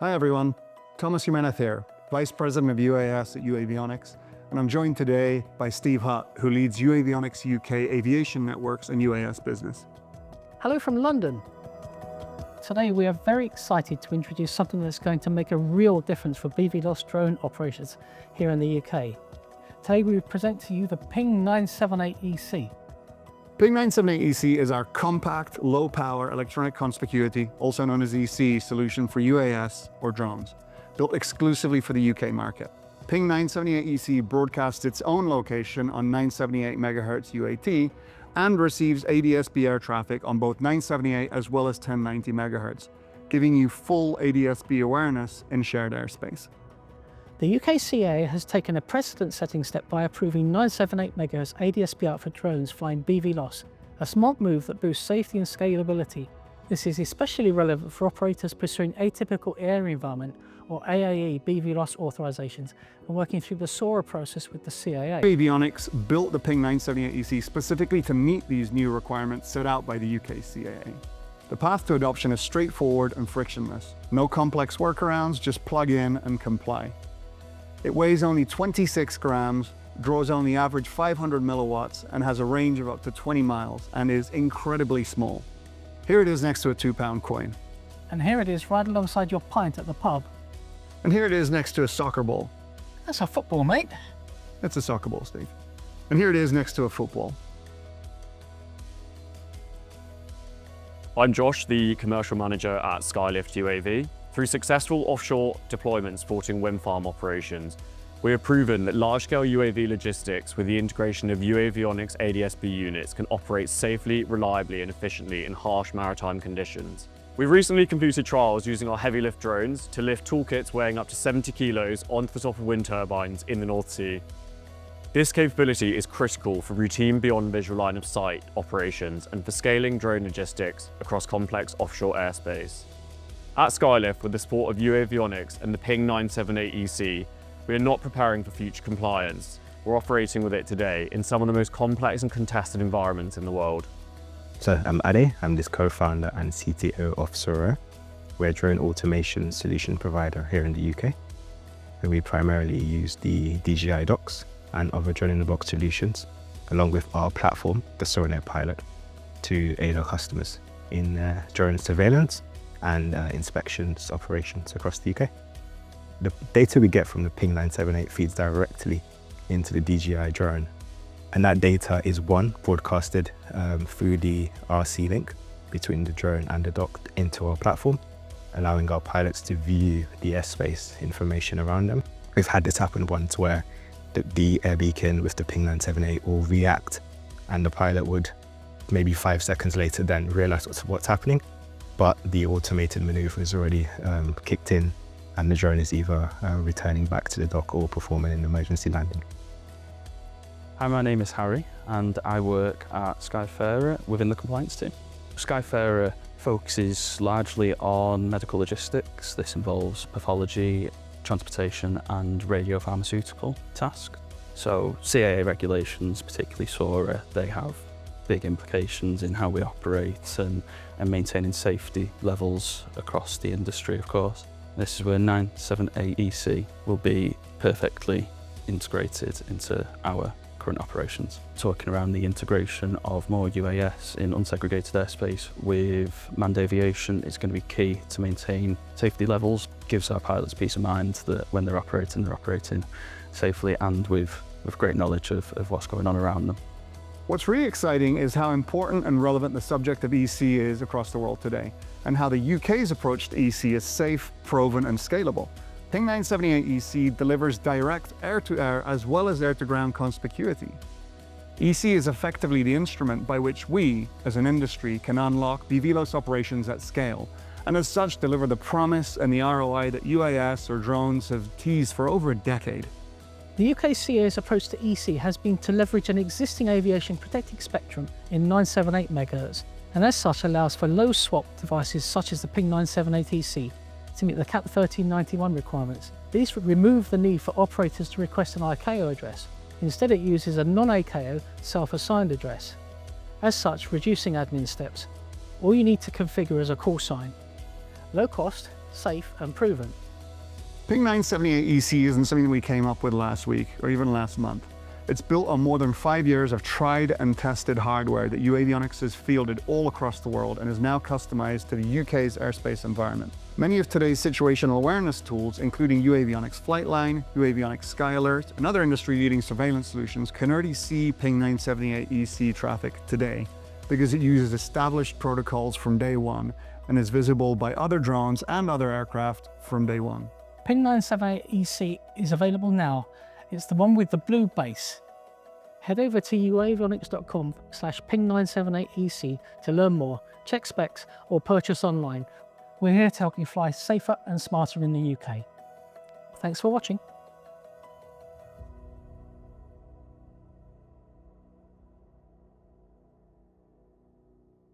Hi everyone, Thomas Jimenez here, Vice President of UAS at uAvionix, and I'm joined today by Steve Hutt, who leads uAvionix UK Aviation Networks and UAS business. Hello from London. Today we are very excited to introduce something that's going to make a real difference for BVLOS drone operators here in the UK. Today we present to you the Ping978EC. Ping978EC is our compact, low-power electronic conspicuity, also known as EC, solution for UAS or drones, built exclusively for the UK market. Ping978EC broadcasts its own location on 978 MHz UAT and receives ADS-B air traffic on both 978 as well as 1090 MHz, giving you full ADS-B awareness in shared airspace. The UK CAA has taken a precedent-setting step by approving 978 MHz ADS-B out for drones flying BVLOS, a smart move that boosts safety and scalability. This is especially relevant for operators pursuing atypical air environment or AAE BVLOS authorizations and working through the Sorero process with the CAA. uAvionix built the Ping978EC specifically to meet these new requirements set out by the UK CAA. The path to adoption is straightforward and frictionless. No complex workarounds, just plug in and comply. It weighs only 26 grams, draws only average 500 milliwatts, and has a range of up to 20 miles, and is incredibly small. Here it is next to a £2 coin. And here it is right alongside your pint at the pub. And here it is next to a soccer ball. That's a football, mate. It's a soccer ball, Steve. And here it is next to a football. I'm Josh, the Commercial Manager at SkyLift UAV. Through successful offshore deployments supporting wind farm operations, we have proven that large-scale UAV logistics with the integration of uAvionix ADS-B units can operate safely, reliably and efficiently in harsh maritime conditions. We've recently completed trials using our heavy lift drones to lift toolkits weighing up to 70 kilos onto the top of wind turbines in the North Sea. This capability is critical for routine beyond visual line of sight operations and for scaling drone logistics across complex offshore airspace. At SkyLift, with the support of uAvionix and the Ping978EC, we are not preparing for future compliance. We're operating with it today in some of the most complex and contested environments in the world. So I'm Ade, I'm the co-founder and CTO of Sorero. We're a drone automation solution provider here in the UK. And we primarily use the DJI docks and other drone-in-the-box solutions, along with our platform, the Sorero Pilot, to aid our customers in drone surveillance and inspections operations across the UK. The data we get from the Ping978 feeds directly into the DJI drone, and that data is broadcasted through the RC link between the drone and the dock into our platform, allowing our pilots to view the airspace information around them. We've had this happen once where the air beacon with the Ping978 will react, and the pilot would maybe 5 seconds later then realize what's happening, but the automated maneuver is already kicked in and the drone is either returning back to the dock or performing an emergency landing. Hi, my name is Harry and I work at Sorero within the compliance team. Sorero focuses largely on medical logistics. This involves pathology, transportation and radiopharmaceutical tasks. So CAA regulations, particularly SORA, they have big implications in how we operate and maintaining safety levels across the industry, of course. This is where 978EC will be perfectly integrated into our current operations. Talking around the integration of more UAS in unsegregated airspace with manned aviation is going to be key to maintain safety levels, gives our pilots peace of mind that when they're operating safely and with great knowledge of what's going on around them. What's really exciting is how important and relevant the subject of EC is across the world today, and how the UK's approach to EC is safe, proven, and scalable. Ping978EC delivers direct air-to-air as well as air-to-ground conspicuity. EC is effectively the instrument by which we, as an industry, can unlock BVLOS operations at scale, and as such deliver the promise and the ROI that UAS or drones have teased for over a decade. The UK CAA's approach to EC has been to leverage an existing aviation protecting spectrum in 978 MHz, and as such allows for low swap devices such as the Ping978EC to meet the CAP 1391 requirements. These remove the need for operators to request an ICAO address. Instead it uses a non-ICAO self-assigned address, as such reducing admin steps. All you need to configure is a call sign. Low cost, safe and proven. Ping978EC isn't something that we came up with last week or even last month. It's built on more than 5 years of tried and tested hardware that uAvionix has fielded all across the world and is now customized to the UK's airspace environment. Many of today's situational awareness tools, including uAvionix Flightline, uAvionix SkyAlert, and other industry-leading surveillance solutions, can already see Ping978EC traffic today because it uses established protocols from day one and is visible by other drones and other aircraft from day one. Ping978EC is available now. It's the one with the blue base. Head over to uAvionix.com/Ping978EC to learn more, check specs, or purchase online. We're here to help you fly safer and smarter in the UK. Thanks for watching.